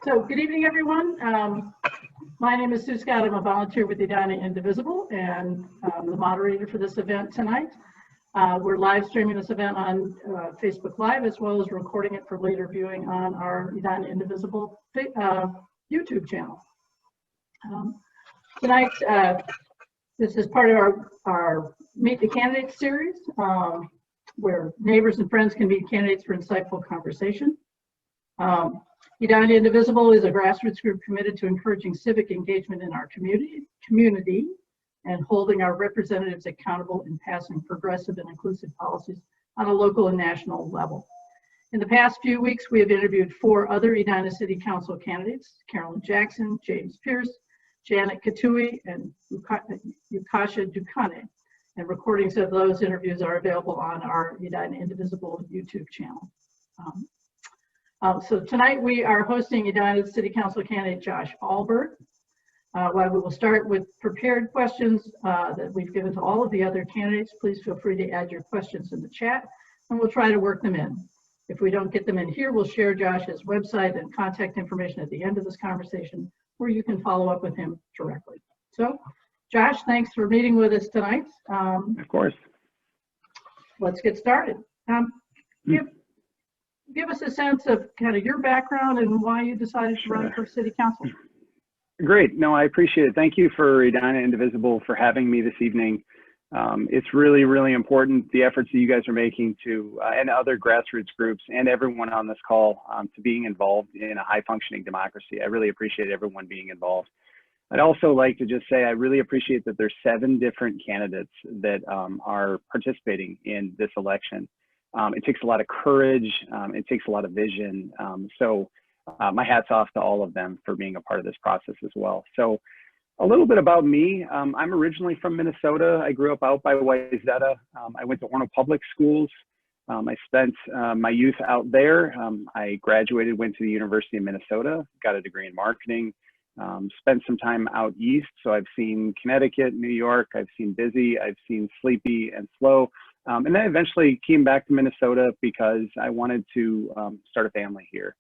So good evening, everyone. My name is Sue Scott. I'm a volunteer with Edina Indivisible and the moderator for this event tonight. We're live streaming this event on Facebook Live, as well as recording it for later viewing on our Edina Indivisible YouTube channel. Tonight, this is part of our Meet the Candidates series, where neighbors and friends can meet candidates for insightful conversation. Edina Indivisible is a grassroots group committed to encouraging civic engagement in our community and holding our representatives accountable in passing progressive and inclusive policies on a local and national level. In the past few weeks, we have interviewed 4 other Edina City Council candidates: Carolyn Jackson, James Pierce, Janet Katui, and Yukasha Dukane. And recordings of those interviews are available on our Edina Indivisible YouTube channel. So tonight we are hosting Edina City Council candidate Josh Ahlberg. While we will start with prepared questions that we've given to all of the other candidates, please feel free to add your questions in the chat and we'll try to work them in. If we don't get them in here, we'll share Josh's website and contact information at the end of this conversation where you can follow up with him directly. So Josh, thanks for meeting with us tonight. Of course. Let's get started. Give us a sense of kind of your background and why you decided to run for city council. Great. No, I appreciate it. Thank you for Edina Indivisible for having me this evening. It's really, really important, the efforts that you guys are making to, and other grassroots groups and everyone on this call to being involved in a high functioning democracy. I really appreciate everyone being involved. I'd also like to just say I really appreciate that there's 7 different candidates that are participating in this election. It takes a lot of courage, it takes a lot of vision. So my hat's off to all of them for being a part of this process as well. So a little bit about me. I'm originally from Minnesota. I grew up out by Wayzata. I went to Orono Public Schools. I spent my youth out there. I graduated, went to the University of Minnesota, got a degree in marketing, spent some time out east. So I've seen Connecticut, New York, I've seen busy, I've seen sleepy and slow. And then eventually came back to Minnesota because I wanted to start a family here.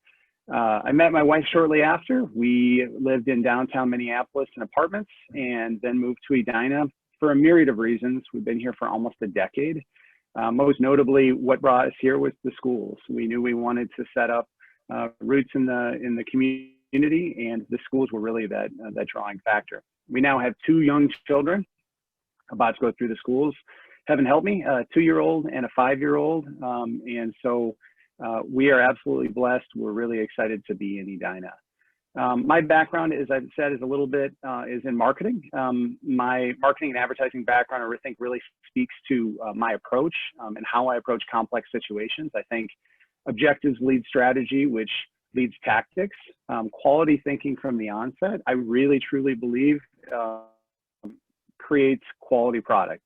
I met my wife shortly after. We lived in downtown Minneapolis in apartments and then moved to Edina for a myriad of reasons. We've been here for almost a decade. Most notably, what brought us here was the schools. We knew we wanted to set up roots in the community, and the schools were really that drawing factor. We now have 2 young children about to go through the schools. Heaven help me, a 2-year-old and a 5-year-old. And so we are absolutely blessed. We're really excited to be in Edina. My background, as I've said, is a little bit is in marketing. My marketing and advertising background, I think, really speaks to my approach and how I approach complex situations. I think objectives lead strategy, which leads tactics. Quality thinking from the onset, I really, truly believe creates quality products.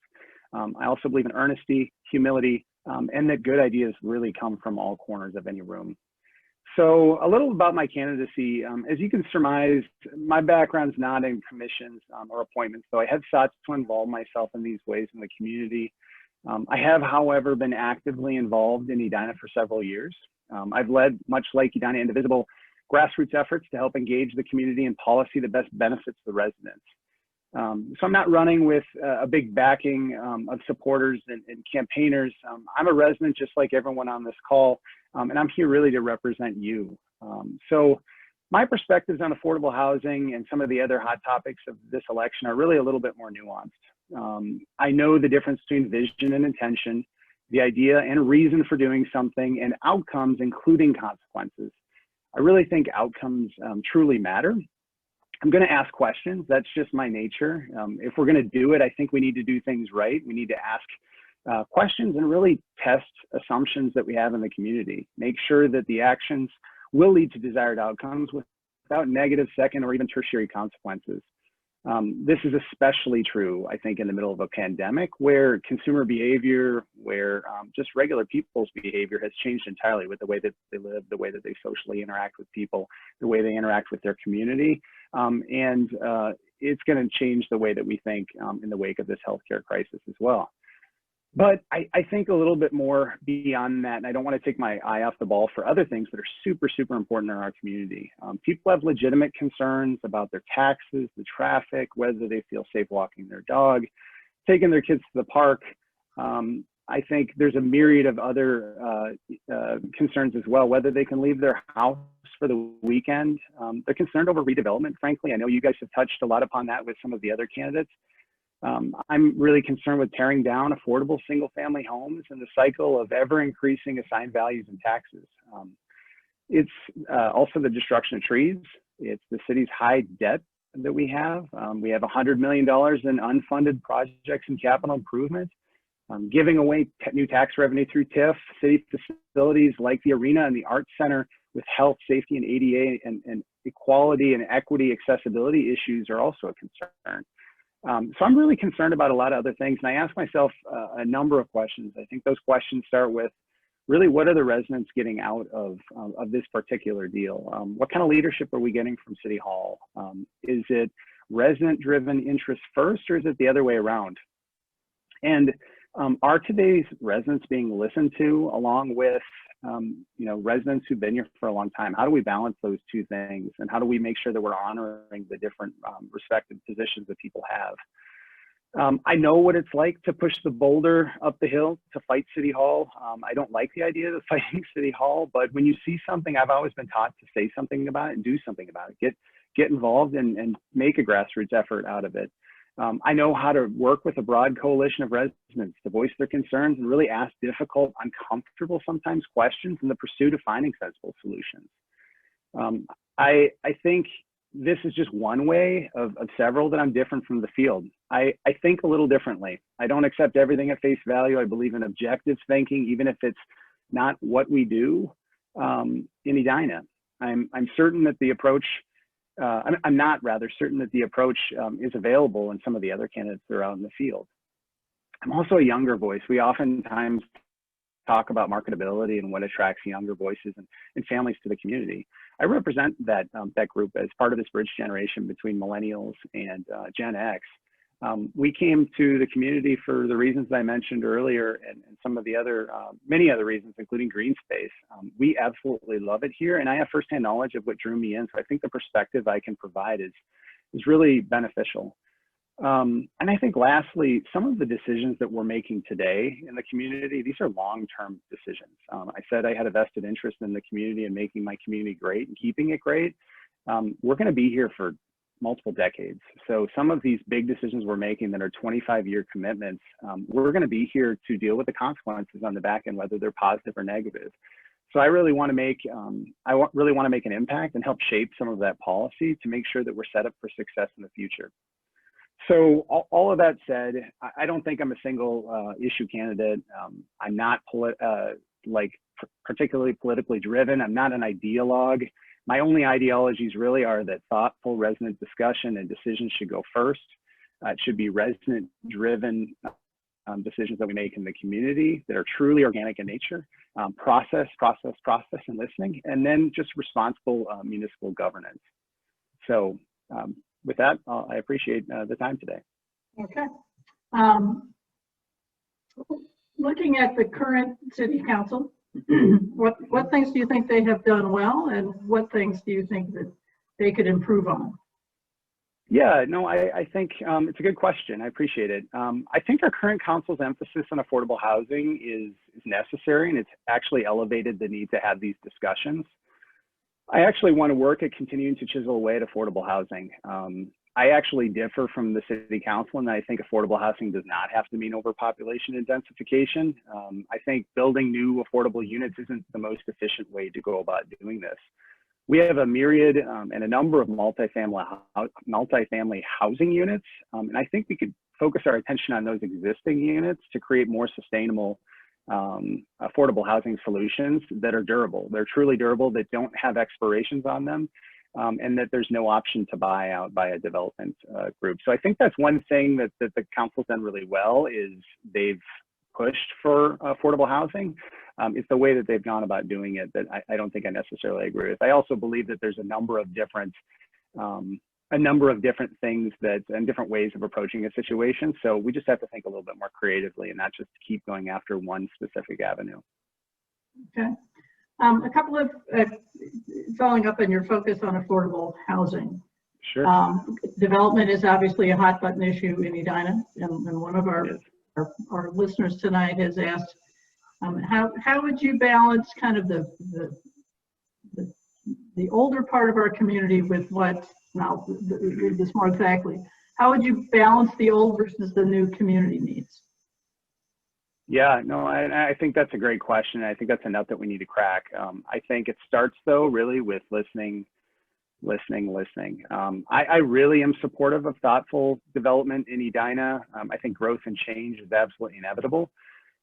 I also believe in earnesty, humility, and that good ideas really come from all corners of any room. So a little about my candidacy. As you can surmise, my background's not in commissions or appointments, so I have sought to involve myself in these ways in the community. I have, however, been actively involved in Edina for several years. I've led, much like Edina Indivisible, grassroots efforts to help engage the community in policy that best benefits the residents. So I'm not running with a big backing of supporters and campaigners. I'm a resident just like everyone on this call, and I'm here really to represent you. So my perspectives on affordable housing and some of the other hot topics of this election are really a little bit more nuanced. I know the difference between vision and intention, the idea and reason for doing something, and outcomes, including consequences. I really think outcomes truly matter. I'm going to ask questions. That's just my nature. If we're going to do it, I think we need to do things right. We need to ask questions and really test assumptions that we have in the community. Make sure that the actions will lead to desired outcomes without negative second or even tertiary consequences. This is especially true, I think, in the middle of a pandemic where consumer behavior, where just regular people's behavior has changed entirely with the way that they live, the way that they socially interact with people, the way they interact with their community. And it's going to change the way that we think in the wake of this healthcare crisis as well. But I think a little bit more beyond that, and I don't want to take my eye off the ball for other things that are super, super important in our community. People have legitimate concerns about their taxes, the traffic, whether they feel safe walking their dog, taking their kids to the park. I think there's a myriad of other concerns as well, whether they can leave their house for the weekend. They're concerned over redevelopment, frankly. I know you guys have touched a lot upon that with some of the other candidates. I'm really concerned with tearing down affordable single-family homes and the cycle of ever-increasing assigned values and taxes. It's also the destruction of trees. It's the city's high debt that we have. We have $100 million in unfunded projects and capital improvement, giving away new tax revenue through TIF, city facilities like the Arena and the Arts Center with health, safety, and ADA and equality and equity accessibility issues are also a concern. So I'm really concerned about a lot of other things, and I ask myself a number of questions. I think those questions start with, really, what are the residents getting out of this particular deal? What kind of leadership are we getting from City Hall? Is it resident-driven interest first, or is it the other way around? And are today's residents being listened to along with residents who've been here for a long time? How do we balance those two things, and how do we make sure that we're honoring the different respective positions that people have? I know what it's like to push the boulder up the hill to fight City Hall. I don't like the idea of fighting City Hall, but when you see something, I've always been taught to say something about it and do something about it. Get involved and make a grassroots effort out of it. I know how to work with a broad coalition of residents to voice their concerns and really ask difficult, uncomfortable sometimes questions in the pursuit of finding sensible solutions. I think this is just one way of several that I'm different from the field. I think a little differently. I don't accept everything at face value. I believe in objective thinking, even if it's not what we do in Edina. I'm certain that the approach, I'm not rather certain that the approach is available in some of the other candidates that are out in the field. I'm also a younger voice. We oftentimes talk about marketability and what attracts younger voices and families to the community. I represent that group as part of this bridge generation between millennials and Gen X. We came to the community for the reasons I mentioned earlier, and some of the other, many other reasons, including green space. We absolutely love it here, and I have firsthand knowledge of what drew me in, so I think the perspective I can provide is really beneficial. And I think lastly, some of the decisions that we're making today in the community, these are long-term decisions. I said I had a vested interest in the community and making my community great and keeping it great. We're going to be here for multiple decades. So some of these big decisions we're making that are 25-year commitments, we're going to be here to deal with the consequences on the back end, whether they're positive or negative. So I really want to make, really want to make an impact and help shape some of that policy to make sure that we're set up for success in the future. So all of that said, I don't think I'm a single issue candidate. I'm not particularly politically driven. I'm not an ideologue. My only ideologies really are that thoughtful resident discussion and decisions should go first. It should be resident-driven decisions that we make in the community that are truly organic in nature, process, and listening, and then just responsible municipal governance. So with that, I appreciate the time today. Okay. Looking at the current city council, what things do you think they have done well, and what things do you think that they could improve on? Yeah, no, I think it's a good question. I appreciate it. I think our current council's emphasis on affordable housing is necessary, and it's actually elevated the need to have these discussions. I actually want to work at continuing to chisel away at affordable housing. I actually differ from the city council, and I think affordable housing does not have to mean overpopulation and densification. I think building new affordable units isn't the most efficient way to go about doing this. We have a myriad and a number of multifamily housing units, and I think we could focus our attention on those existing units to create more sustainable affordable housing solutions that are durable. They're truly durable, that don't have expirations on them, and that there's no option to buy out by a development group. So I think that's one thing that the council's done really well, is they've pushed for affordable housing. It's the way that they've gone about doing it that I don't think I necessarily agree with. I also believe that there's a number of different a number of different things that and different ways of approaching a situation. So we just have to think a little bit more creatively and not just keep going after one specific avenue. Okay. A couple of following up on your focus on affordable housing. Sure. Development is obviously a hot button issue in Edina, and one of our listeners tonight has asked, how would you balance kind of the older part of our community with what, now read this more exactly, how would you balance the old versus the new community needs? Yeah, no, I think that's a great question. I think that's a nut that we need to crack. I think it starts though really with listening. I really am supportive of thoughtful development in Edina. I think growth and change is absolutely inevitable.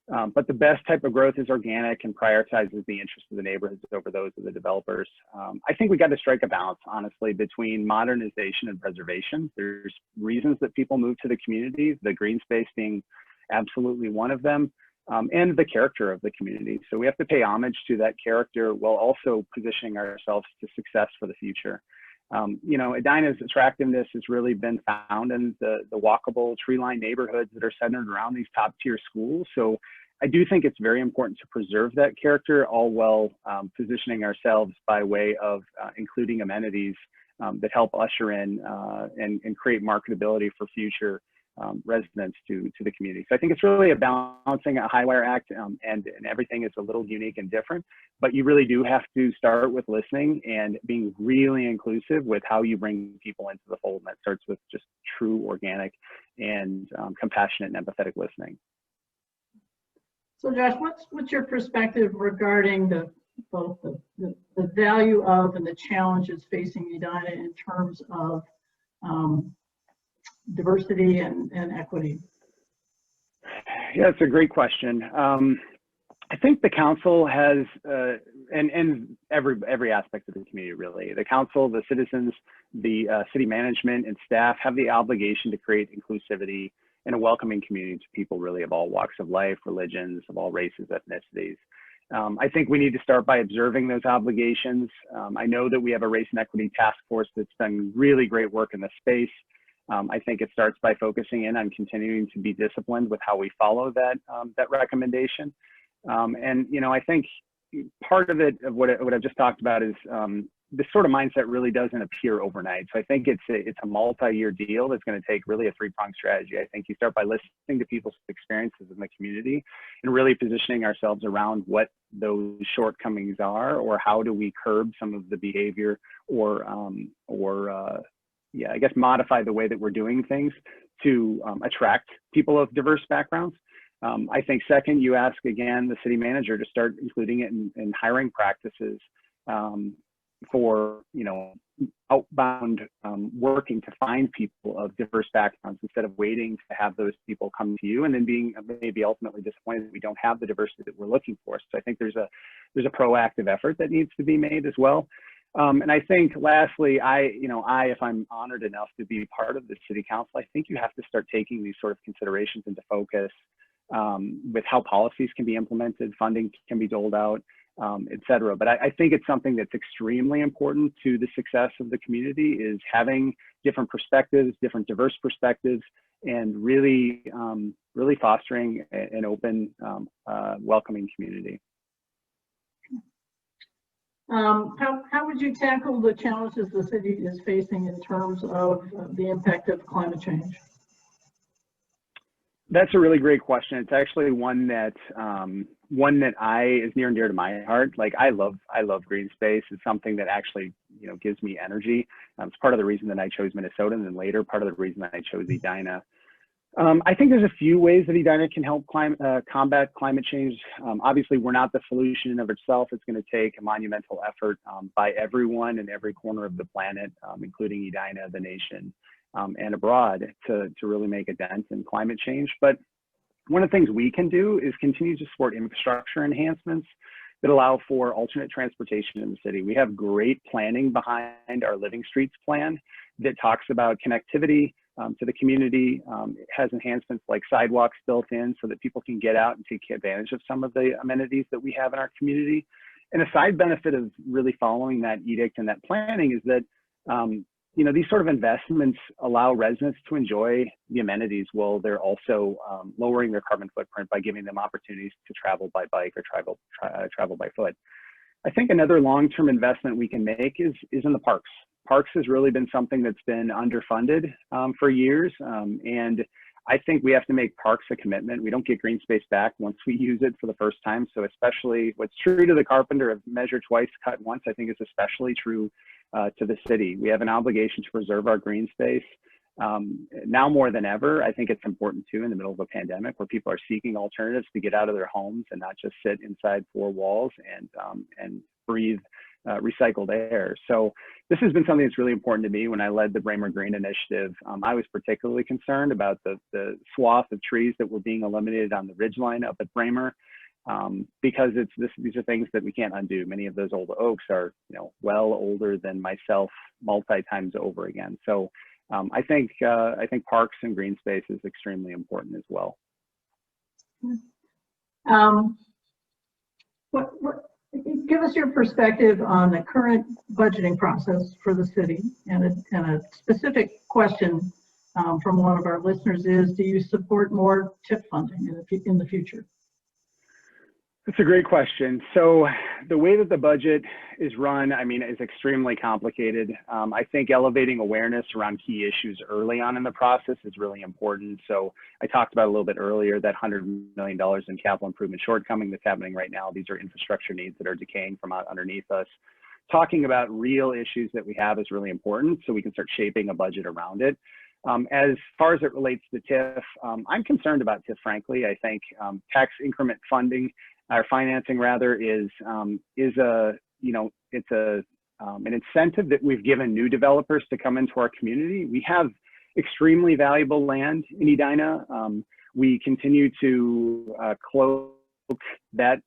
But the best type of growth is organic and prioritizes the interests of the neighborhoods over those of the developers. I think we got to strike a balance, honestly, between modernization and preservation. There's reasons that people move to the community, the green space being absolutely one of them, and the character of the community. So we have to pay homage to that character while also positioning ourselves to success for the future. You know, Edina's attractiveness has really been found in the walkable tree-lined neighborhoods that are centered around these top-tier schools. So I do think it's very important to preserve that character, all while positioning ourselves by way of including amenities that help usher in and create marketability for future residents to the community. So I think it's really a balancing a high wire act, and everything is a little unique and different, but you really do have to start with listening and being really inclusive with how you bring people into the fold. And that starts with just true organic and compassionate and empathetic listening. So Josh, what's your perspective regarding both the value of and the challenges facing Edina in terms of diversity and equity? Yeah, it's a great question. I think the council has, and every aspect of the community really, the council, the citizens, the city management and staff have the obligation to create inclusivity and a welcoming community to people really of all walks of life, religions, of all races, ethnicities. I think we need to start by observing those obligations. I know that we have a race and equity task force that's done really great work in this space. I think it starts by focusing in on continuing to be disciplined with how we follow that recommendation. And you know, I think part of it, of what I've just talked about, is this sort of mindset really doesn't appear overnight. So I think it's a multi-year deal that's going to take really a three-pronged strategy. I think you start by listening to people's experiences in the community and really positioning ourselves around what those shortcomings are, or how do we curb some of the behavior, or I guess modify the way that we're doing things to attract people of diverse backgrounds. I think second, you ask again the city manager to start including it in hiring practices for, you know, outbound working to find people of diverse backgrounds instead of waiting to have those people come to you and then being maybe ultimately disappointed that we don't have the diversity that we're looking for. So I think there's a proactive effort that needs to be made as well. And I think lastly, if I'm honored enough to be part of the city council, I think you have to start taking these sort of considerations into focus with how policies can be implemented, funding can be doled out, et cetera. But I think it's something that's extremely important to the success of the community, is having different perspectives, different diverse perspectives, and really fostering an open, welcoming community. How would you tackle the challenges the city is facing in terms of the impact of climate change? That's a really great question. It's actually one that is near and dear to my heart. Like I love green space. It's something that actually, you know, gives me energy. It's part of the reason that I chose Minnesota, and then later part of the reason that I chose Edina. I think there's a few ways that Edina can help combat climate change. Obviously, we're not the solution in of itself. It's going to take a monumental effort by everyone in every corner of the planet, including Edina, the nation, and abroad, to really make a dent in climate change. But one of the things we can do is continue to support infrastructure enhancements that allow for alternate transportation in the city. We have great planning behind our Living Streets plan that talks about connectivity to the community. It has enhancements like sidewalks built in so that people can get out and take advantage of some of the amenities that we have in our community. And a side benefit of really following that edict and that planning is that these sort of investments allow residents to enjoy the amenities while they're also lowering their carbon footprint by giving them opportunities to travel by bike or travel by foot. I think another long-term investment we can make is in the parks. Parks has really been something that's been underfunded for years, and I think we have to make parks a commitment. We don't get green space back once we use it for the first time. So especially what's true to the carpenter of measure twice, cut once, I think is especially true to the city. We have an obligation to preserve our green space. Now more than ever, I think it's important too in the middle of a pandemic where people are seeking alternatives to get out of their homes and not just sit inside four walls and breathe recycled air. So this has been something that's really important to me. When I led the Bramer Green Initiative, I was particularly concerned about the swath of trees that were being eliminated on the ridgeline up at Bramer, because these are things that we can't undo. Many of those old oaks are well older than myself multi times over again. So I think parks and green space is extremely important as well. Give us your perspective on the current budgeting process for the city, and a specific question from one of our listeners is: do you support more TIP funding in the future? That's a great question. So the way that the budget is run, is extremely complicated. I think elevating awareness around key issues early on in the process is really important. So I talked about a little bit earlier that $100 million in capital improvement shortcoming that's happening right now. These are infrastructure needs that are decaying from out underneath us. Talking about real issues that we have is really important so we can start shaping a budget around it. As far as it relates to TIF, I'm concerned about TIF, frankly. I think tax increment funding, our financing rather, is an incentive that we've given new developers to come into our community. We have extremely valuable land in Edina. We continue to cloak that,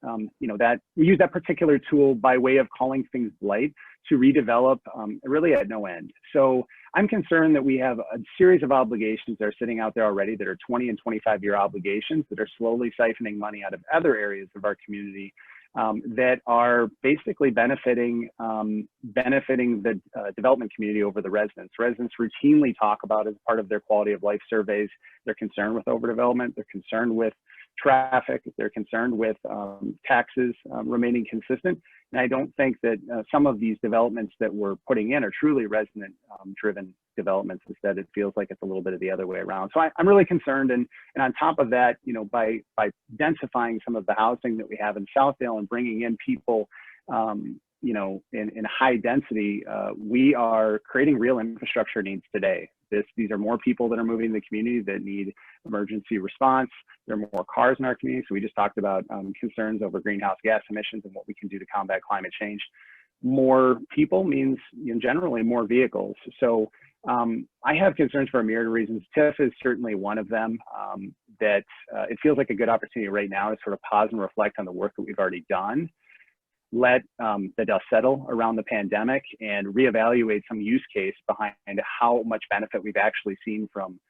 we use that particular tool by way of calling things blight to redevelop really at no end. So I'm concerned that we have a series of obligations that are sitting out there already that are 20 and 25-year obligations that are slowly siphoning money out of other areas of our community that are basically benefiting the development community over the residents. Residents routinely talk about as part of their quality of life surveys, they're concerned with overdevelopment, they're concerned with traffic, they're concerned with taxes remaining consistent. And I don't think that some of these developments that we're putting in are truly resident driven developments. Instead, it feels like it's a little bit of the other way around. So I'm really concerned. And on top of that, by densifying some of the housing that we have in Southdale and bringing in people, in high density, we are creating real infrastructure needs today. These are more people that are moving in the community that need emergency response. There are more cars in our community. So we just talked about concerns over greenhouse gas emissions and what we can do to combat climate change. More people means generally more vehicles. So I have concerns for a myriad of reasons. TIF is certainly one of them. That it feels like a good opportunity right now to sort of pause and reflect on the work that we've already done. Let the dust settle around the pandemic and reevaluate some use case behind how much benefit we've actually seen from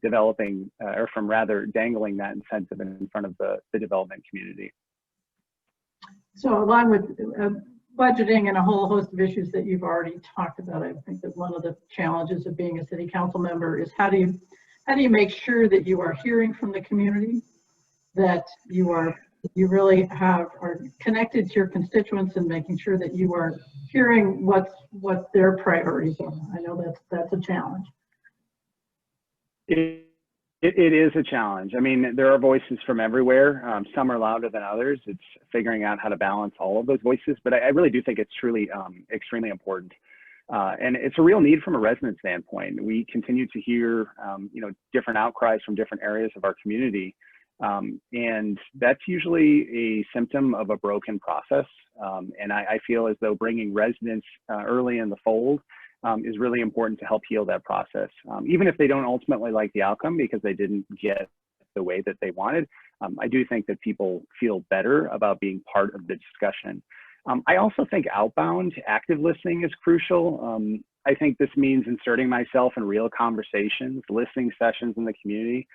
developing or from rather dangling that incentive in front of the development community. So along with budgeting and a whole host of issues that you've already talked about, I think that one of the challenges of being a city council member is how do you make sure that you are hearing from the community, that you really are connected to your constituents and making sure that you are hearing what their priorities are. I know that's a challenge. It is a challenge. There are voices from everywhere. Some are louder than others. It's figuring out how to balance all of those voices, but I really do think it's truly extremely important. And it's a real need from a resident standpoint. We continue to hear, different outcries from different areas of our community. And that's usually a symptom of a broken process. And I feel as though bringing residents early in the fold is really important to help heal that process. Even if they don't ultimately like the outcome because they didn't get the way that they wanted, I do think that people feel better about being part of the discussion. I also think outbound active listening is crucial. I think this means inserting myself in real conversations, listening sessions in the community.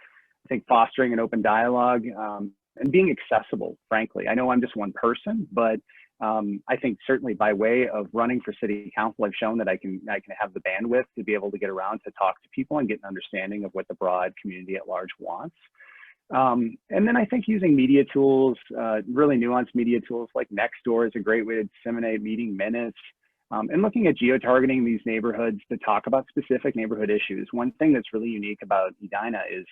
I think fostering an open dialogue and being accessible, frankly. I know I'm just one person, but I think certainly by way of running for city council, I've shown that I can have the bandwidth to be able to get around to talk to people and get an understanding of what the broad community at large wants. And then I think using media tools, really nuanced media tools like Nextdoor is a great way to disseminate meeting minutes. And looking at geo-targeting these neighborhoods to talk about specific neighborhood issues. One thing that's really unique about Edina is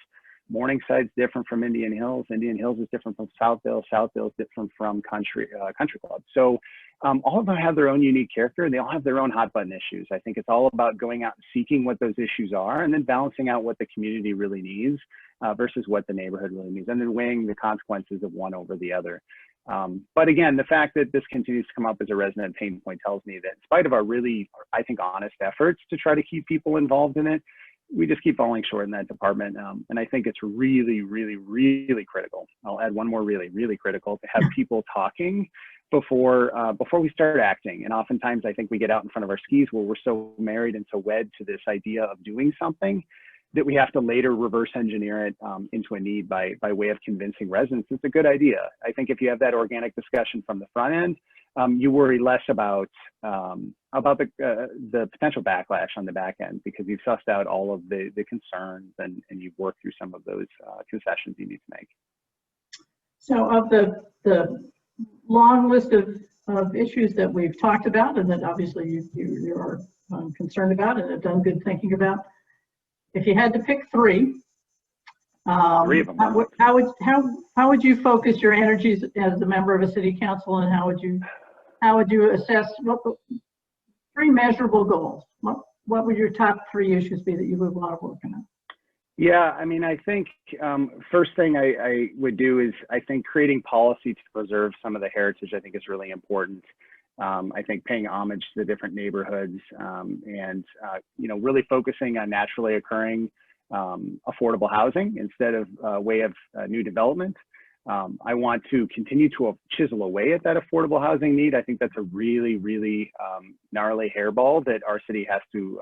Morningside's different from Indian Hills. Indian Hills is different from Southville. Southville is different from Country Club. So all of them have their own unique character, and they all have their own hot button issues. I think it's all about going out and seeking what those issues are, and then balancing out what the community really needs versus what the neighborhood really needs, and then weighing the consequences of one over the other. But again, the fact that this continues to come up as a resident pain point tells me that in spite of our really, I think, honest efforts to try to keep people involved in it, we just keep falling short in that department. And I think it's really, really, really critical. I'll add one more really, really critical to have people talking before we start acting. And oftentimes I think we get out in front of our skis where we're so married and so wed to this idea of doing something that we have to later reverse engineer it into a need by way of convincing residents it's a good idea. I think if you have that organic discussion from the front end, you worry less about the potential backlash on the back end because you've sussed out all of the concerns and you've worked through some of those concessions you need to make. So of the long list of issues that we've talked about and that obviously you are concerned about and have done good thinking about, if you had to pick three of them. how would you focus your energies as a member of a city council, and how would you assess three measurable goals? What would your top three issues be that you would want to work on? Yeah, I mean, I think first thing I would do is I think creating policy to preserve some of the heritage I think is really important. I think paying homage to the different neighborhoods and really focusing on naturally occurring affordable housing instead of a way of new development. I want to continue to chisel away at that affordable housing need. I think that's a really, really gnarly hairball that our city has to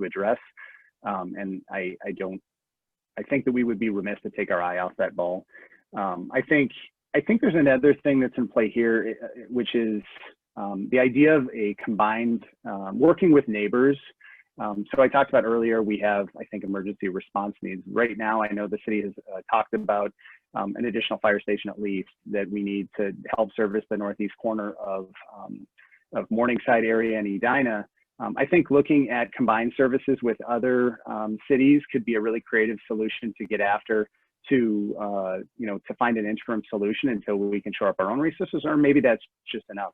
address. And I think that we would be remiss to take our eye off that ball. I think there's another thing that's in play here, which is the idea of a combined working with neighbors. So I talked about earlier, we have, I think, emergency response needs. Right now, I know the city has talked about an additional fire station at least that we need to help service the northeast corner of Morningside area and Edina. I think looking at combined services with other cities could be a really creative solution to get after to find an interim solution until we can shore up our own resources, or maybe that's just enough.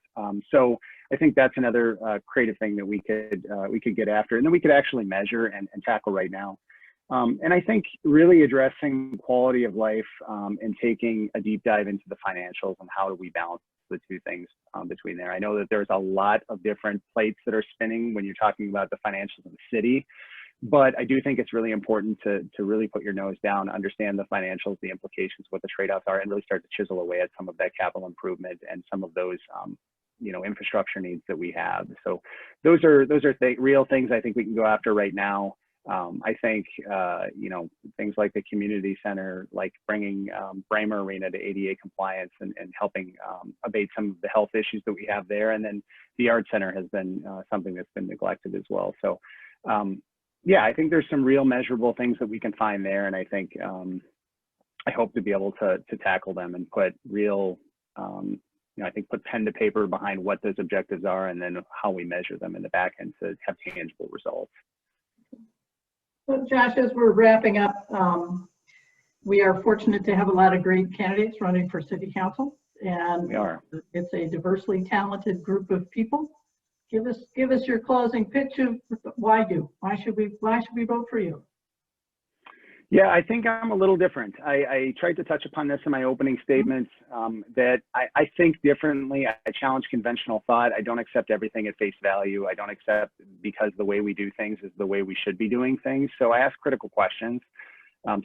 So I think that's another creative thing that we could get after, and then we could actually measure and tackle right now. And I think really addressing quality of life and taking a deep dive into the financials and how do we balance the two things between there. I know that there's a lot of different plates that are spinning when you're talking about the financials of the city, but I do think it's really important to really put your nose down, understand the financials, the implications, what the trade-offs are, and really start to chisel away at some of that capital improvement and some of those infrastructure needs that we have. So those are real things I think we can go after right now. I think, things like the community center, like bringing Bramer Arena to ADA compliance and helping abate some of the health issues that we have there. And then the art center has been something that's been neglected as well. So yeah, I think there's some real measurable things that we can find there. And I think I hope to be able to tackle them and put real, I think put pen to paper behind what those objectives are and then how we measure them in the back end to have tangible results. So Josh, as we're wrapping up, we are fortunate to have a lot of great candidates running for city council, and we are. It's a diversely talented group of people. Give us your closing pitch of why should we vote for you? Yeah, I think I'm a little different. I tried to touch upon this in my opening statements, that I think differently. I challenge conventional thought. I don't accept everything at face value. I don't accept because the way we do things is the way we should be doing things. So I ask critical questions.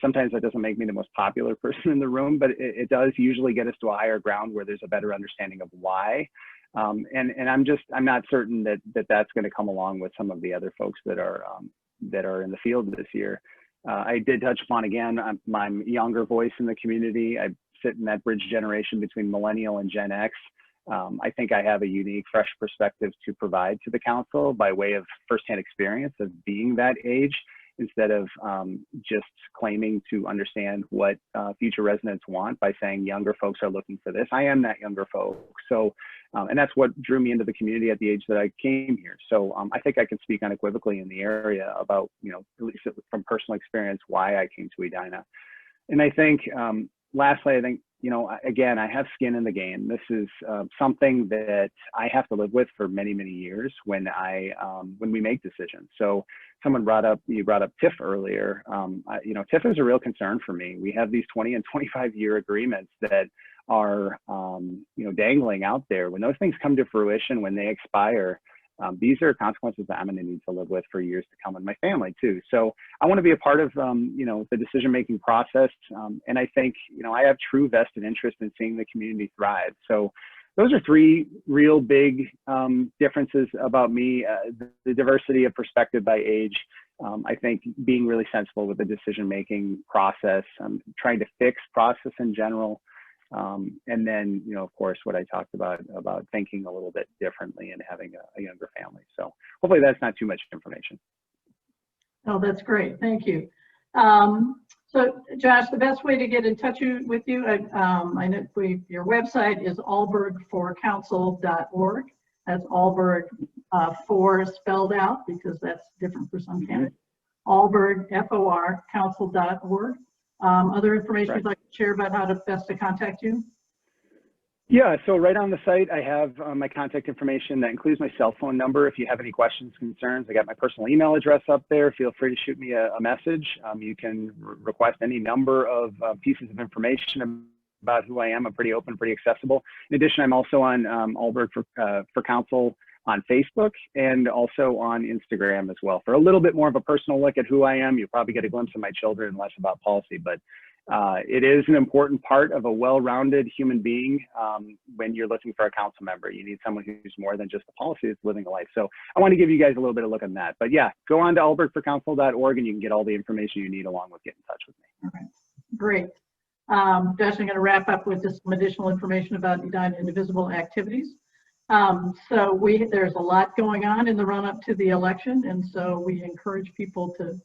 Sometimes that doesn't make me the most popular person in the room, but it does usually get us to a higher ground where there's a better understanding of why. And I'm not certain that that's going to come along with some of the other folks that are in the field this year. I did touch upon, again, I'm a younger voice in the community. I sit in that bridge generation between millennial and Gen X. I think I have a unique, fresh perspective to provide to the council by way of firsthand experience of being that age, instead of just claiming to understand what future residents want by saying younger folks are looking for this. I am that younger folk. So, and that's what drew me into the community at the age that I came here. So I think I can speak unequivocally in the area about, you know, at least from personal experience, why I came to Edina. And I think, lastly, I think, you know, again, I have skin in the game. This is something that I have to live with for many, many years when we make decisions. So someone you brought up TIF earlier. You know, TIF is a real concern for me. We have these 20 and 25-year agreements that are, you know, dangling out there. When those things come to fruition, when they expire, these are consequences that I'm going to need to live with for years to come, and my family too. So I want to be a part of, you know, the decision-making process. And I think, you know, I have true vested interest in seeing the community thrive. So those are three real big differences about me: the diversity of perspective by age. I think being really sensible with the decision-making process, trying to fix process in general. And then, you know, of course, what I talked about thinking a little bit differently and having a younger family. So hopefully that's not too much information. Oh, that's great. Thank you. So Josh, the best way to get in touch with you, I know your website is ahlbergforcouncil.org. That's Ahlberg, for spelled out, because that's different for some candidates. Ahlberg, F-O-R, council.org. Other information you'd like to share about how to best to contact you? Yeah, so right on the site, I have my contact information. That includes my cell phone number. If you have any questions, concerns, I got my personal email address up there. Feel free to shoot me a message. You can request any number of pieces of information about who I am. I'm pretty open, pretty accessible. In addition, I'm also on Ahlberg for Council on Facebook and also on Instagram as well. For a little bit more of a personal look at who I am, you'll probably get a glimpse of my children and less about policy, but it is an important part of a well-rounded human being. When you're looking for a council member, you need someone who's more than just the policy, that's living a life. So I want to give you guys a little bit of a look on that. But yeah, go on to ahlbergforcouncil.org and you can get all the information you need along with getting in touch with me. Okay, great. Josh, I'm going to wrap up with just some additional information about Edina Indivisible activities. So there's a lot going on in the run-up to the election, and so we encourage people to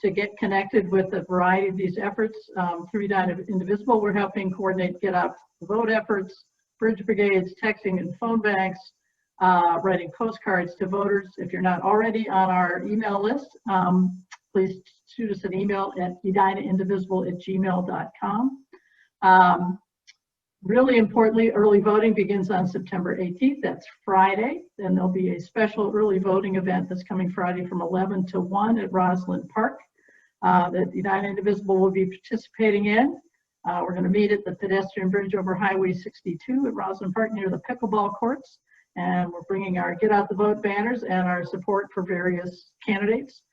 get connected with a variety of these efforts through Edina Indivisible. We're helping coordinate get out the vote efforts, bridge brigades, texting and phone banks, writing postcards to voters. If you're not already on our email list, please shoot us an email at edinaindivisible@gmail.com. Really importantly, early voting begins on September 18th. That's Friday. Then there'll be a special early voting event that's coming Friday from 11 to 1 at Roslyn Park that Edina Indivisible will be participating in. We're going to meet at the pedestrian bridge over Highway 62 at Roslyn Park near the pickleball courts. And we're bringing our Get Out the Vote banners and our support for various candidates.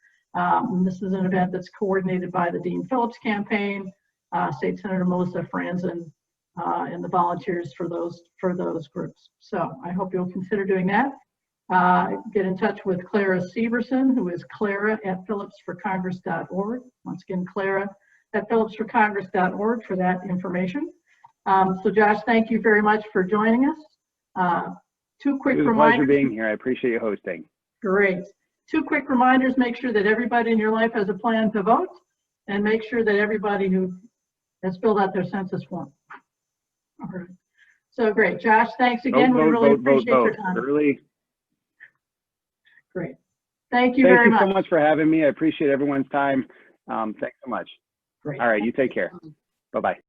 This is an event that's coordinated by the Dean Phillips campaign, State Senator Melissa Franzen, and the volunteers for those groups. So I hope you'll consider doing that. Get in touch with Clara Severson, who is Clara@phillipsforcongress.org. Once again, Clara@phillipsforcongress.org for that information. So Josh, thank you very much for joining us. Two quick reminders. It was a pleasure being here. I appreciate you hosting. Great. Two quick reminders: make sure that everybody in your life has a plan to vote, and make sure that everybody who has filled out their census form. All right. So great. Josh, thanks again. We really appreciate your time. Early. Great. Thank you very much. Thank you so much for having me. I appreciate everyone's time. Thanks so much. Great. All right. You take care. Bye-bye.